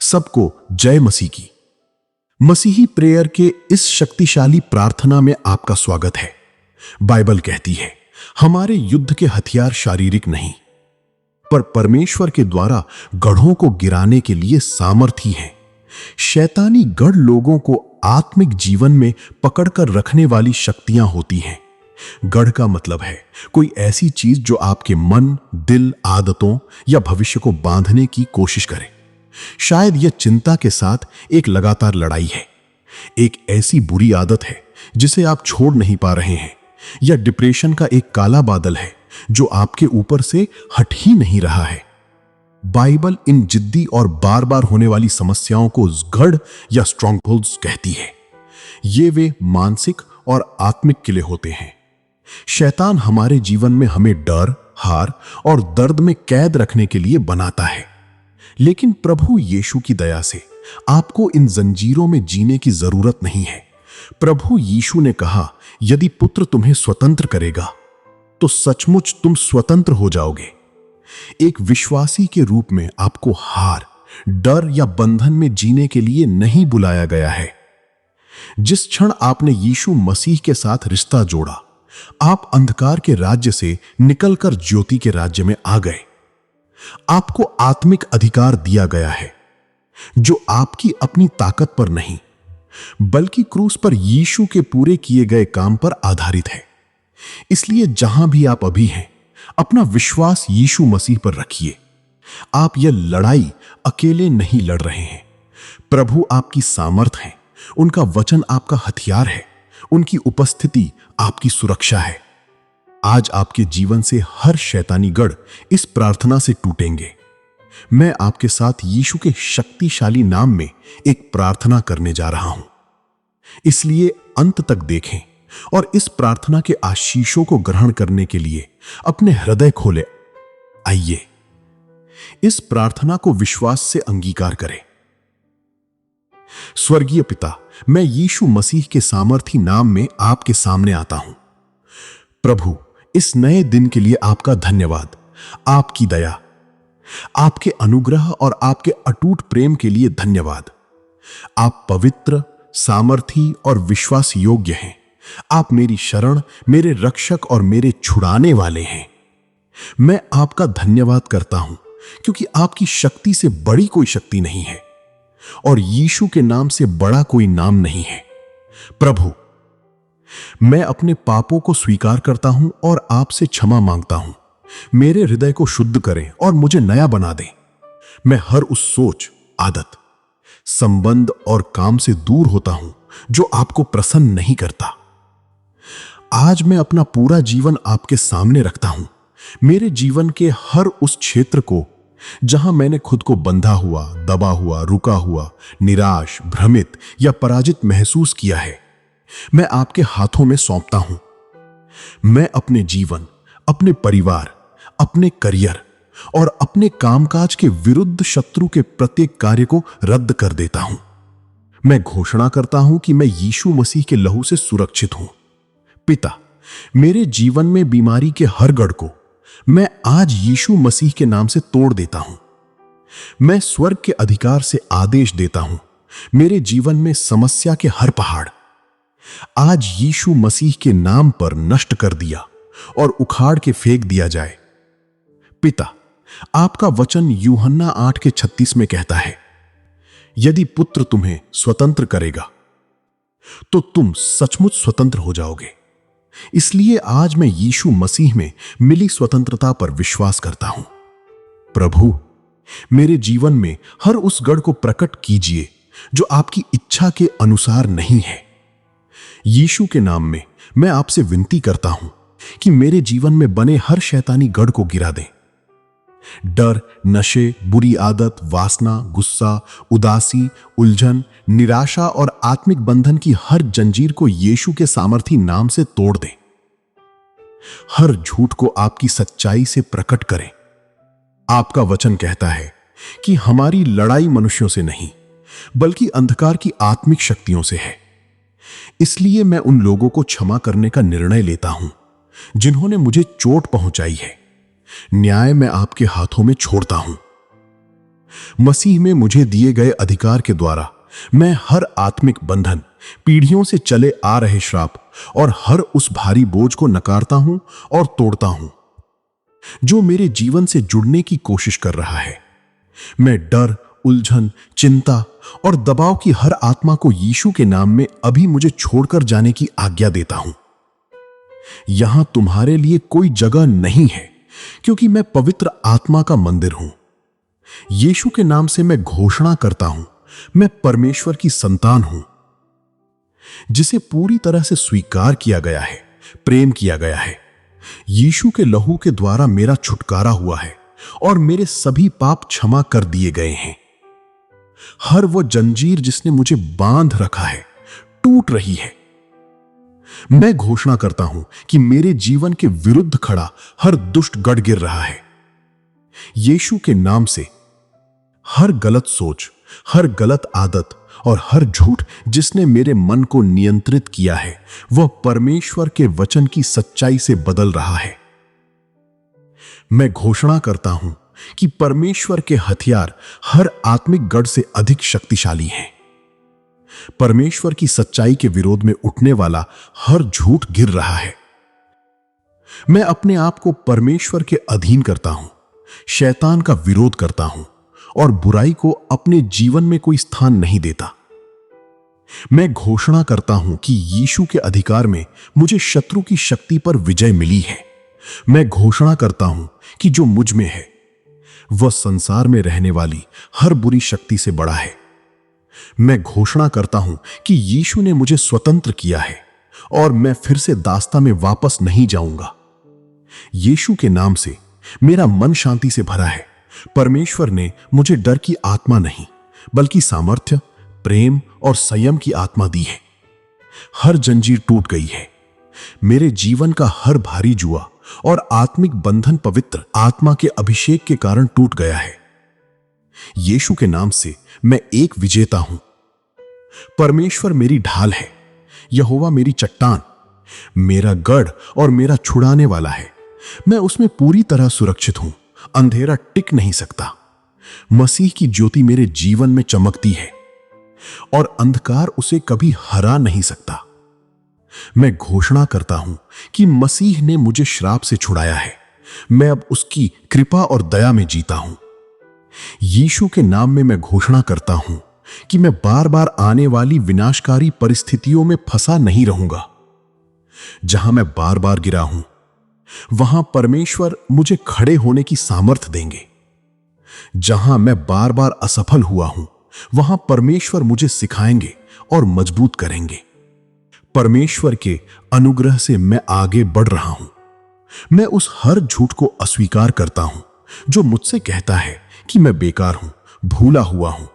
सबको जय मसीह की। मसीही प्रेयर के इस शक्तिशाली प्रार्थना में आपका स्वागत है। बाइबल कहती है, हमारे युद्ध के हथियार शारीरिक नहीं, पर परमेश्वर के द्वारा गढ़ों को गिराने के लिए सामर्थी हैं। शैतानी गढ़ लोगों को आत्मिक जीवन में पकड़कर रखने वाली शक्तियां होती हैं। गढ़ का मतलब है कोई ऐसी चीज जो आपके मन, दिल, आदतों या भविष्य को बांधने की कोशिश करे। शायद यह चिंता के साथ एक लगातार लड़ाई है, एक ऐसी बुरी आदत है जिसे आप छोड़ नहीं पा रहे हैं, या डिप्रेशन का एक काला बादल है जो आपके ऊपर से हट ही नहीं रहा है। बाइबल इन जिद्दी और बार बार होने वाली समस्याओं को गढ़ या स्ट्रॉन्गहोल्ड्स कहती है। ये वे मानसिक और आत्मिक किले होते हैं। शैतान हमारे जीवन में हमें डर, हार और दर्द में कैद रखने के लिए बनाता है, लेकिन प्रभु यीशु की दया से आपको इन जंजीरों में जीने की जरूरत नहीं है। प्रभु यीशु ने कहा, यदि पुत्र तुम्हें स्वतंत्र करेगा तो सचमुच तुम स्वतंत्र हो जाओगे। एक विश्वासी के रूप में आपको हार, डर या बंधन में जीने के लिए नहीं बुलाया गया है। जिस क्षण आपने यीशु मसीह के साथ रिश्ता जोड़ा, आप अंधकार के राज्य से निकलकर ज्योति के राज्य में आ गए। आपको आत्मिक अधिकार दिया गया है जो आपकी अपनी ताकत पर नहीं, बल्कि क्रूस पर यीशु के पूरे किए गए काम पर आधारित है। इसलिए जहां भी आप अभी हैं, अपना विश्वास यीशु मसीह पर रखिए। आप यह लड़ाई अकेले नहीं लड़ रहे हैं। प्रभु आपकी सामर्थ है, उनका वचन आपका हथियार है, उनकी उपस्थिति आपकी सुरक्षा है। आज आपके जीवन से हर शैतानी गढ़ इस प्रार्थना से टूटेंगे। मैं आपके साथ यीशु के शक्तिशाली नाम में एक प्रार्थना करने जा रहा हूं, इसलिए अंत तक देखें और इस प्रार्थना के आशीषों को ग्रहण करने के लिए अपने हृदय खोले। आइए इस प्रार्थना को विश्वास से अंगीकार करें। स्वर्गीय पिता, मैं यीशु मसीह के सामर्थी नाम में आपके सामने आता हूं। प्रभु, इस नए दिन के लिए आपका धन्यवाद। आपकी दया, आपके अनुग्रह और आपके अटूट प्रेम के लिए धन्यवाद। आप पवित्र, सामर्थी और विश्वास योग्य हैं। आप मेरी शरण, मेरे रक्षक और मेरे छुड़ाने वाले हैं। मैं आपका धन्यवाद करता हूं क्योंकि आपकी शक्ति से बड़ी कोई शक्ति नहीं है और यीशु के नाम से बड़ा कोई नाम नहीं है। प्रभु, मैं अपने पापों को स्वीकार करता हूं और आपसे क्षमा मांगता हूं। मेरे हृदय को शुद्ध करें और मुझे नया बना दें। मैं हर उस सोच, आदत, संबंध और काम से दूर होता हूं जो आपको प्रसन्न नहीं करता। आज मैं अपना पूरा जीवन आपके सामने रखता हूं। मेरे जीवन के हर उस क्षेत्र को जहां मैंने खुद को बंधा हुआ, दबा हुआ, रुका हुआ, निराश, भ्रमित या पराजित महसूस किया है, मैं आपके हाथों में सौंपता हूं। मैं अपने जीवन, अपने परिवार, अपने करियर और अपने कामकाज के विरुद्ध शत्रु के प्रत्येक कार्य को रद्द कर देता हूं। मैं घोषणा करता हूं कि मैं यीशु मसीह के लहू से सुरक्षित हूं। पिता, मेरे जीवन में बीमारी के हर गढ़ को मैं आज यीशु मसीह के नाम से तोड़ देता हूं। मैं स्वर्ग के अधिकार से आदेश देता हूं, मेरे जीवन में समस्या के हर पहाड़ आज यीशु मसीह के नाम पर नष्ट कर दिया और उखाड़ के फेंक दिया जाए। पिता, आपका वचन यूहन्ना 8:36 में कहता है, यदि पुत्र तुम्हें स्वतंत्र करेगा तो तुम सचमुच स्वतंत्र हो जाओगे। इसलिए आज मैं यीशु मसीह में मिली स्वतंत्रता पर विश्वास करता हूं। प्रभु, मेरे जीवन में हर उस गढ़ को प्रकट कीजिए जो आपकी इच्छा के अनुसार नहीं है। यीशु के नाम में मैं आपसे विनती करता हूं कि मेरे जीवन में बने हर शैतानी गढ़ को गिरा दें। डर, नशे, बुरी आदत, वासना, गुस्सा, उदासी, उलझन, निराशा और आत्मिक बंधन की हर जंजीर को यीशु के सामर्थी नाम से तोड़ दें। हर झूठ को आपकी सच्चाई से प्रकट करें। आपका वचन कहता है कि हमारी लड़ाई मनुष्यों से नहीं, बल्कि अंधकार की आत्मिक शक्तियों से है। इसलिए मैं उन लोगों को क्षमा करने का निर्णय लेता हूं जिन्होंने मुझे चोट पहुंचाई है। न्याय मैं आपके हाथों में छोड़ता हूं। मसीह में मुझे दिए गए अधिकार के द्वारा मैं हर आत्मिक बंधन, पीढ़ियों से चले आ रहे श्राप और हर उस भारी बोझ को नकारता हूं और तोड़ता हूं जो मेरे जीवन से जुड़ने की कोशिश कर रहा है। मैं डर, उलझन, चिंता और दबाव की हर आत्मा को यीशु के नाम में अभी मुझे छोड़कर जाने की आज्ञा देता हूं। यहां तुम्हारे लिए कोई जगह नहीं है, क्योंकि मैं पवित्र आत्मा का मंदिर हूं। यीशु के नाम से मैं घोषणा करता हूं, मैं परमेश्वर की संतान हूं, जिसे पूरी तरह से स्वीकार किया गया है, प्रेम किया गया है। यीशु के लहू के द्वारा मेरा छुटकारा हुआ है और मेरे सभी पाप क्षमा कर दिए गए हैं। हर वो जंजीर जिसने मुझे बांध रखा है टूट रही है। मैं घोषणा करता हूं कि मेरे जीवन के विरुद्ध खड़ा हर दुष्ट गढ़ गिर रहा है। यीशु के नाम से हर गलत सोच, हर गलत आदत और हर झूठ जिसने मेरे मन को नियंत्रित किया है, वह परमेश्वर के वचन की सच्चाई से बदल रहा है। मैं घोषणा करता हूं कि परमेश्वर के हथियार हर आत्मिक गढ़ से अधिक शक्तिशाली हैं। परमेश्वर की सच्चाई के विरोध में उठने वाला हर झूठ गिर रहा है। मैं अपने आप को परमेश्वर के अधीन करता हूं, शैतान का विरोध करता हूं और बुराई को अपने जीवन में कोई स्थान नहीं देता। मैं घोषणा करता हूं कि यीशु के अधिकार में मुझे शत्रु की शक्ति पर विजय मिली है। मैं घोषणा करता हूं कि जो मुझ में है वह संसार में रहने वाली हर बुरी शक्ति से बड़ा है। मैं घोषणा करता हूं कि यीशु ने मुझे स्वतंत्र किया है और मैं फिर से दास्ता में वापस नहीं जाऊंगा। यीशु के नाम से मेरा मन शांति से भरा है। परमेश्वर ने मुझे डर की आत्मा नहीं, बल्कि सामर्थ्य, प्रेम और संयम की आत्मा दी है। हर जंजीर टूट गई है। मेरे जीवन का हर भारी जुआ और आत्मिक बंधन पवित्र आत्मा के अभिषेक के कारण टूट गया है। यीशु के नाम से मैं एक विजेता हूं। परमेश्वर मेरी ढाल है, यहोवा मेरी चट्टान, मेरा गढ़ और मेरा छुड़ाने वाला है। मैं उसमें पूरी तरह सुरक्षित हूं। अंधेरा टिक नहीं सकता। मसीह की ज्योति मेरे जीवन में चमकती है और अंधकार उसे कभी हरा नहीं सकता। मैं घोषणा करता हूं कि मसीह ने मुझे श्राप से छुड़ाया है। मैं अब उसकी कृपा और दया में जीता हूं। यीशु के नाम में मैं घोषणा करता हूं कि मैं बार बार आने वाली विनाशकारी परिस्थितियों में फंसा नहीं रहूंगा। जहां मैं बार बार गिरा हूं, वहां परमेश्वर मुझे खड़े होने की सामर्थ देंगे। जहां मैं बार बार असफल हुआ हूं, वहां परमेश्वर मुझे सिखाएंगे और मजबूत करेंगे। परमेश्वर के अनुग्रह से मैं आगे बढ़ रहा हूं। मैं उस हर झूठ को अस्वीकार करता हूं जो मुझसे कहता है कि मैं बेकार हूं, भूला हुआ हूं,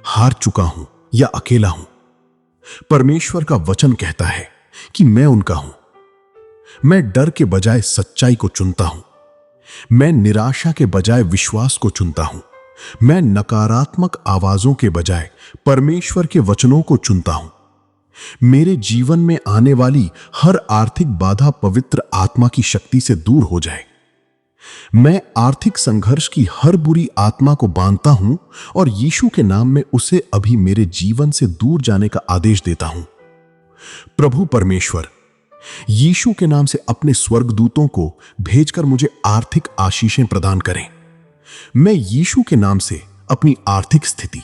हार चुका हूं या अकेला हूं। परमेश्वर का वचन कहता है कि मैं उनका हूं। मैं डर के बजाय सच्चाई को चुनता हूं। मैं निराशा के बजाय विश्वास को चुनता हूं। मैं नकारात्मक आवाजों के बजाय परमेश्वर के वचनों को चुनता हूं। मेरे जीवन में आने वाली हर आर्थिक बाधा पवित्र आत्मा की शक्ति से दूर हो जाए। मैं आर्थिक संघर्ष की हर बुरी आत्मा को बांधता हूं और यीशु के नाम में उसे अभी मेरे जीवन से दूर जाने का आदेश देता हूं। प्रभु परमेश्वर यीशु के नाम से अपने स्वर्गदूतों को भेजकर मुझे आर्थिक आशीषें प्रदान करें। मैं यीशु के नाम से अपनी आर्थिक स्थिति,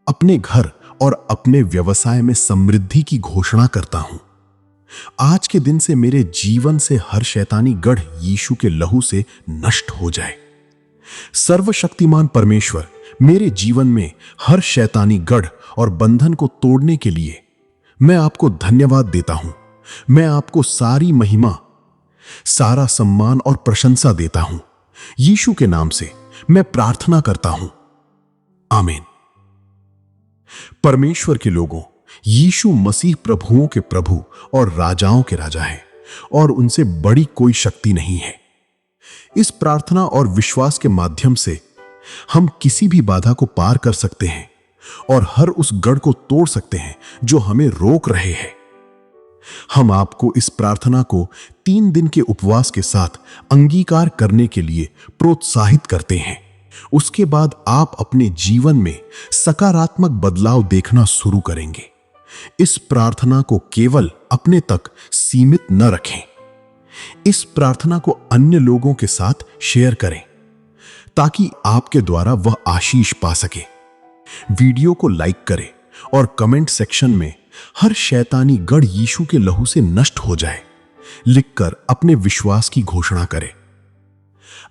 अपने घर और अपने व्यवसाय में समृद्धि की घोषणा करता हूं। आज के दिन से मेरे जीवन से हर शैतानी गढ़ यीशु के लहू से नष्ट हो जाए। सर्वशक्तिमान परमेश्वर मेरे जीवन में हर शैतानी गढ़ और बंधन को तोड़ने के लिए मैं आपको धन्यवाद देता हूं। मैं आपको सारी महिमा, सारा सम्मान और प्रशंसा देता हूं। यीशु के नाम से मैं प्रार्थना करता हूं, आमीन। परमेश्वर के लोगों, यीशु मसीह प्रभुओं के प्रभु और राजाओं के राजा है और उनसे बड़ी कोई शक्ति नहीं है। इस प्रार्थना और विश्वास के माध्यम से हम किसी भी बाधा को पार कर सकते हैं और हर उस गढ़ को तोड़ सकते हैं जो हमें रोक रहे हैं। हम आपको इस प्रार्थना को 3 दिन के उपवास के साथ अंगीकार करने के लिए प्रोत्साहित करते हैं। उसके बाद आप अपने जीवन में सकारात्मक बदलाव देखना शुरू करेंगे। इस प्रार्थना को केवल अपने तक सीमित न रखें। इस प्रार्थना को अन्य लोगों के साथ शेयर करें ताकि आपके द्वारा वह आशीष पा सके। वीडियो को लाइक करें और कमेंट सेक्शन में हर शैतानी गढ़ यीशु के लहू से नष्ट हो जाए लिखकर अपने विश्वास की घोषणा करें।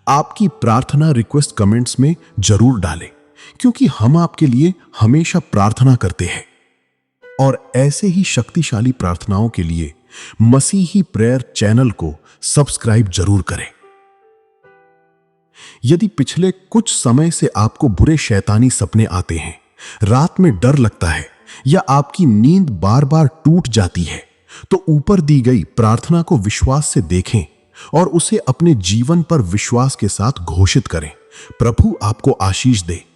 आपकी प्रार्थना रिक्वेस्ट कमेंट्स में जरूर डालें, क्योंकि हम आपके लिए हमेशा प्रार्थना करते हैं। और ऐसे ही शक्तिशाली प्रार्थनाओं के लिए मसीही प्रेयर चैनल को सब्सक्राइब जरूर करें। यदि पिछले कुछ समय से आपको बुरे शैतानी सपने आते हैं, रात में डर लगता है या आपकी नींद बार बार टूट जाती है, तो ऊपर दी गई प्रार्थना को विश्वास से देखें और उसे अपने जीवन पर विश्वास के साथ घोषित करें। प्रभु आपको आशीष दे।